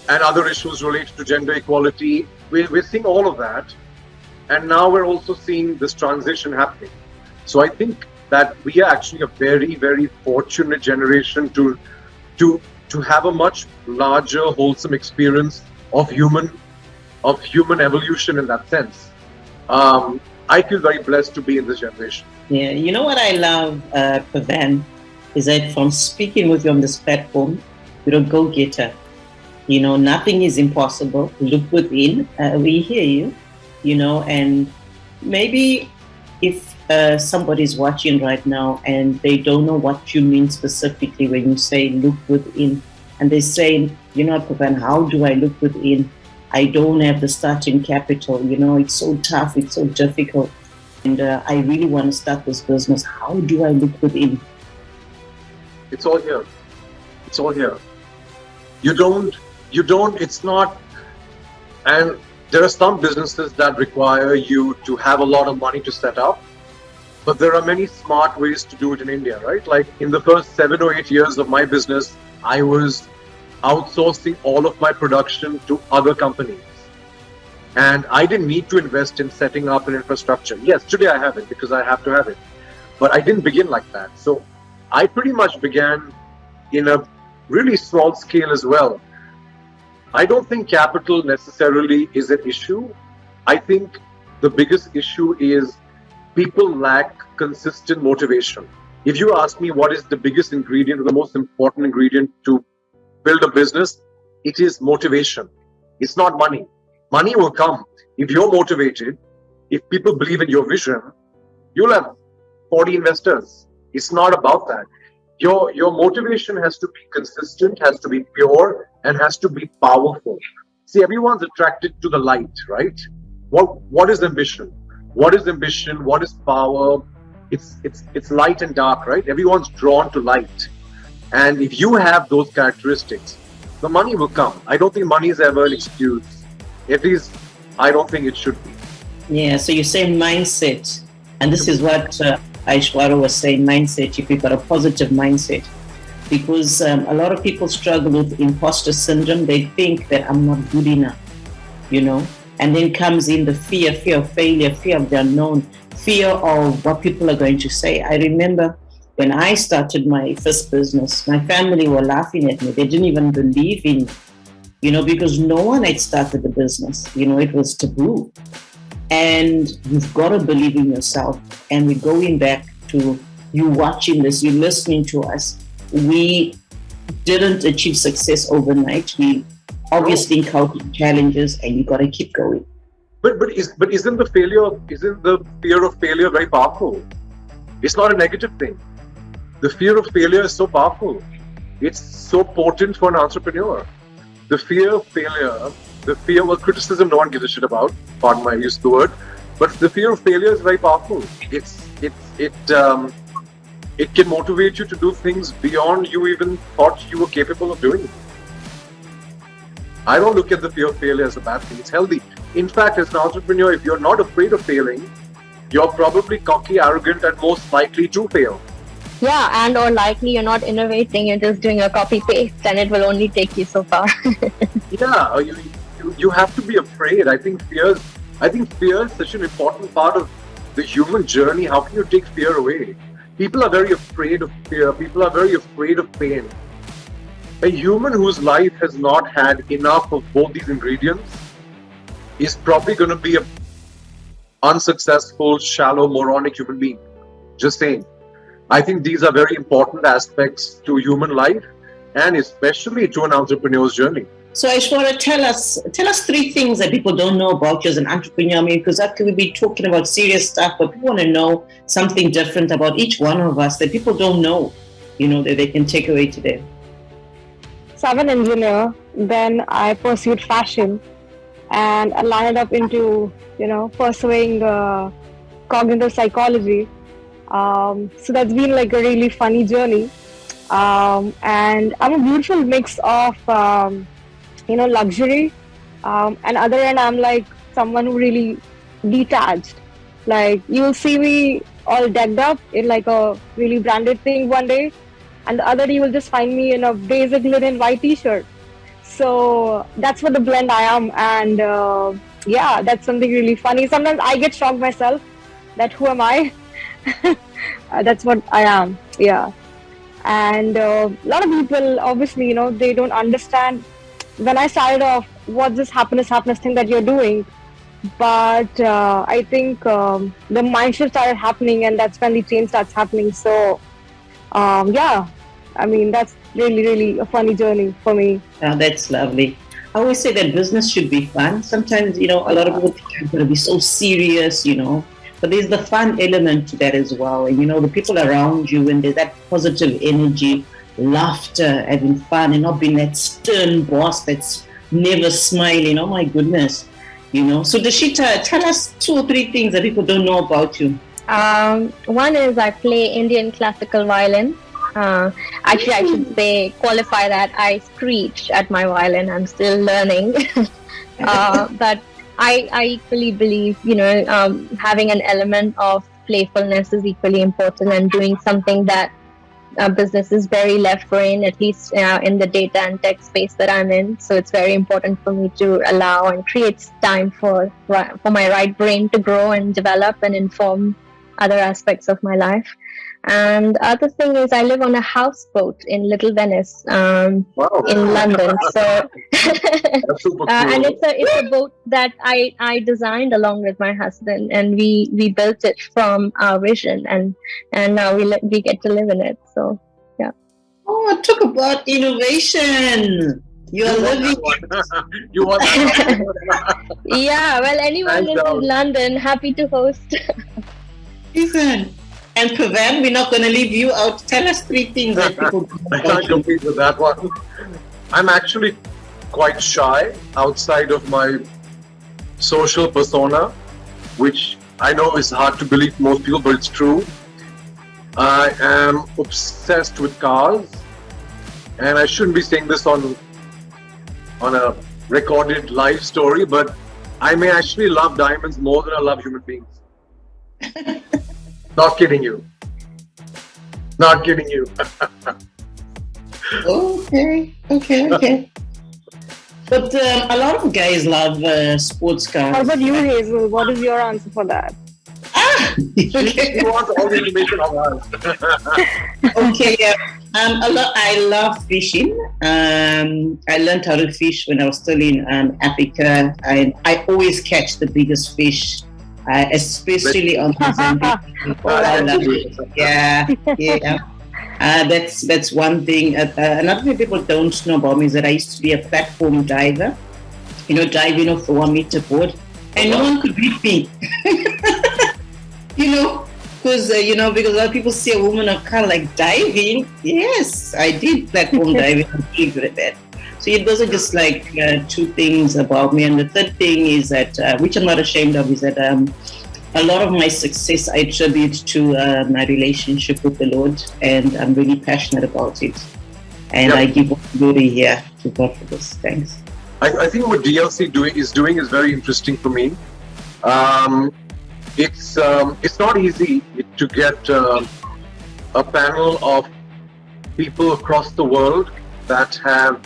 and other issues related to gender equality. We're seeing all of that, and now we're also seeing this transition happening. So I think that we are actually a very, very fortunate generation to have a much larger, wholesome experience of human evolution in that sense. I feel very blessed to be in this generation. Yeah, you know what I love, Pawan, is that from speaking with you on this platform, you're a go-getter. Nothing is impossible. Look within. We hear you, and maybe if somebody's watching right now and they don't know what you mean specifically when you say look within, and they say, Pawan, how do I look within? I don't have the starting capital, it's so tough, it's so difficult, and I really want to start this business. How do I look within? It's all here. It's all here. You don't, it's not, and there are some businesses that require you to have a lot of money to set up. But there are many smart ways to do it in India, right? Like in the first 7 or 8 years of my business, I was outsourcing all of my production to other companies. And I didn't need to invest in setting up an infrastructure. Yes, today I have it because I have to have it. But I didn't begin like that. So I pretty much began in a really small scale as well. I don't think capital necessarily is an issue. I think the biggest issue is people lack consistent motivation. If you ask me what is the biggest ingredient or the most important ingredient to build a business, it is motivation. It's not money. Money will come. If you're motivated, if people believe in your vision, you'll have 40 investors. It's not about that. Your motivation has to be consistent, has to be pure, and has to be powerful. See, everyone's attracted to the light, right? What is ambition? What is ambition? What is power? It's light and dark, right? Everyone's drawn to light. And if you have those characteristics, the money will come. I don't think money is ever an excuse. At least, I don't think it should be. Yeah, so you say mindset. And this is what Aishwarya was saying, mindset. If you've got a positive mindset. Because a lot of people struggle with imposter syndrome. They think that I'm not good enough, And then comes in the fear of failure, fear of the unknown, fear of what people are going to say. I remember when I started my first business, my family were laughing at me. They didn't even believe in me, because no one had started the business. It was taboo. And you've got to believe in yourself. And we're going back to you watching this, you listening to us. We didn't achieve success overnight. We obviously encountered challenges, and you got to keep going. But isn't the fear of failure very powerful? It's not a negative thing. The fear of failure is so powerful. It's so potent for an entrepreneur. The fear of failure, the fear of criticism, no one gives a shit about. Pardon my use of the word, but the fear of failure is very powerful. It can motivate you to do things beyond you even thought you were capable of doing. I don't look at the fear of failure as a bad thing. It's healthy. In fact, as an entrepreneur, if you're not afraid of failing, you're probably cocky, arrogant, and most likely to fail. Yeah, and or likely you're not innovating, you're just doing a copy paste, and it will only take you so far. Yeah, you have to be afraid. I think fear is such an important part of the human journey. How can you take fear away? People are very afraid of fear. People are very afraid of pain. A human whose life has not had enough of both these ingredients is probably going to be an unsuccessful, shallow, moronic human being. Just saying. I think these are very important aspects to human life and especially to an entrepreneur's journey. So Aishwarya, tell us 3 things that people don't know about you as an entrepreneur. I mean, because after we've been talking about serious stuff, but people want to know something different about each one of us that people don't know, that they can take away today. So I'm an engineer, then I pursued fashion, and I landed up into, pursuing cognitive psychology. So that's been like a really funny journey. And I'm a beautiful mix of, luxury. And other end, I'm like someone who really detached. Like you'll see me all decked up in like a really branded thing one day. And the other day you will just find me in a basic linen white t-shirt. So that's what the blend I am. And that's something really funny. Sometimes I get shocked myself that who am I? That's what I am. Yeah. And a lot of people, obviously, they don't understand. When I started off, what's this happiness thing that you're doing? But I think the mindset started happening, and that's when the change starts happening. So, that's really, really a funny journey for me. That's lovely. I always say that business should be fun. Sometimes, a lot of people think it's going to be so serious, but there's the fun element to that as well. And, the people around you, and there's that positive energy, laughter, having fun, and not being that stern boss that's never smiling. Oh, my goodness. So Darshita, tell us 2 or 3 things that people don't know about you. One is I play Indian classical violin. Actually, I should say, qualify that I screech at my violin. I'm still learning. But I equally believe, having an element of playfulness is equally important, and doing something that business is very left brain, at least in the data and tech space that I'm in. So it's very important for me to allow and create time for my right brain to grow and develop and inform other aspects of my life. And the other thing is I live on a houseboat in Little Venice in London. So That's super cool. and it's a boat that I designed along with my husband, and we built it from our vision, and now we get to live in it. So yeah. Oh, talk about innovation. You're living. You want that one? Yeah, well, anyone in London, happy to host. Listen, and Pawan, we're not going to leave you out. Tell us 3 things that people I can't compete with that one. I'm actually quite shy outside of my social persona, which I know is hard to believe most people, but it's true. I am obsessed with cars, and I shouldn't be saying this on a recorded live story, but I may actually love diamonds more than I love human beings. Not kidding you. Not kidding you. Okay. But a lot of guys love sports cars. How about you, Hazel? What is your answer for that? She wants all the information on us. Okay, yeah. I love fishing. I learned how to fish when I was still in Africa. I always catch the biggest fish, especially on Mozambique. I love it. Yeah. That's one thing. Another thing people don't know about me is that I used to be a platform diver. Diving off the 1 meter board, and no one could beat me. Because a lot of people see a woman of color like diving. Yes, I did platform diving. I'm really good at that. So it wasn't just like 2 things about me. And the third thing is that, which I'm not ashamed of, is that a lot of my success I attribute to my relationship with the Lord, and I'm really passionate about it. And I give all glory here to God for this. Thanks. I think what DLC is doing is very interesting for me. It's not easy to get a panel of people across the world that have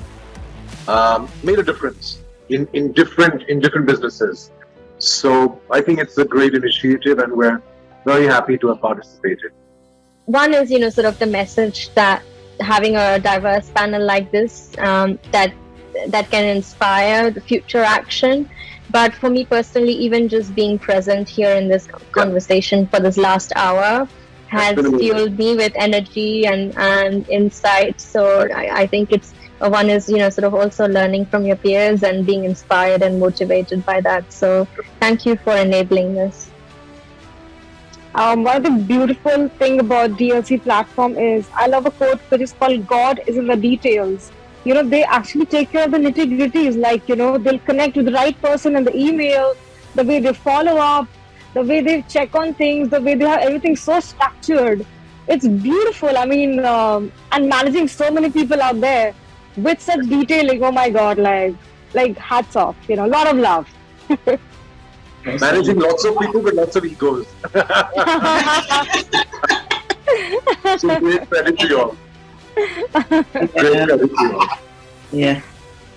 made a difference in different businesses. So I think it's a great initiative, and we're very happy to have participated. One is, sort of the message that having a diverse panel like this that can inspire the future action. But for me personally, even just being present here in this conversation for this last hour has fueled me with energy and insight. So I think it's one is, sort of also learning from your peers and being inspired and motivated by that. So thank you for enabling this. One of the beautiful thing about DLC platform is I love a quote which is called "God is in the details." They actually take care of the nitty-gritties, like, they'll connect with the right person in the email, the way they follow up, the way they check on things, the way they have everything so structured. It's beautiful. I mean, and managing so many people out there with such detailing, oh my God, like hats off, a lot of love. Managing lots of people with lots of egos. So great credit to you all. Yeah.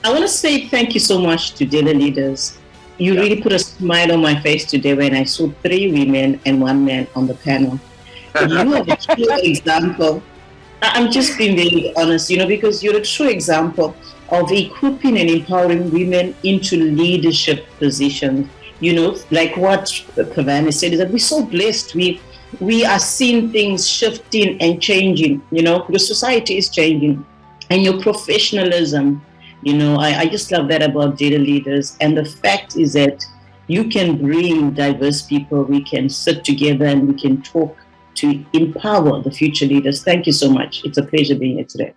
I want to say thank you so much to Della Leaders. You really put a smile on my face today when I saw 3 women and 1 man on the panel. You are a true example. I'm just being very honest, because you're a true example of equipping and empowering women into leadership positions. Like what Pawan said, is that we're so blessed. We are seeing things shifting and changing, because society is changing. And your professionalism, I just love that about Data Leaders. And the fact is that you can bring diverse people, we can sit together and we can talk to empower the future leaders. Thank you so much. It's a pleasure being here today.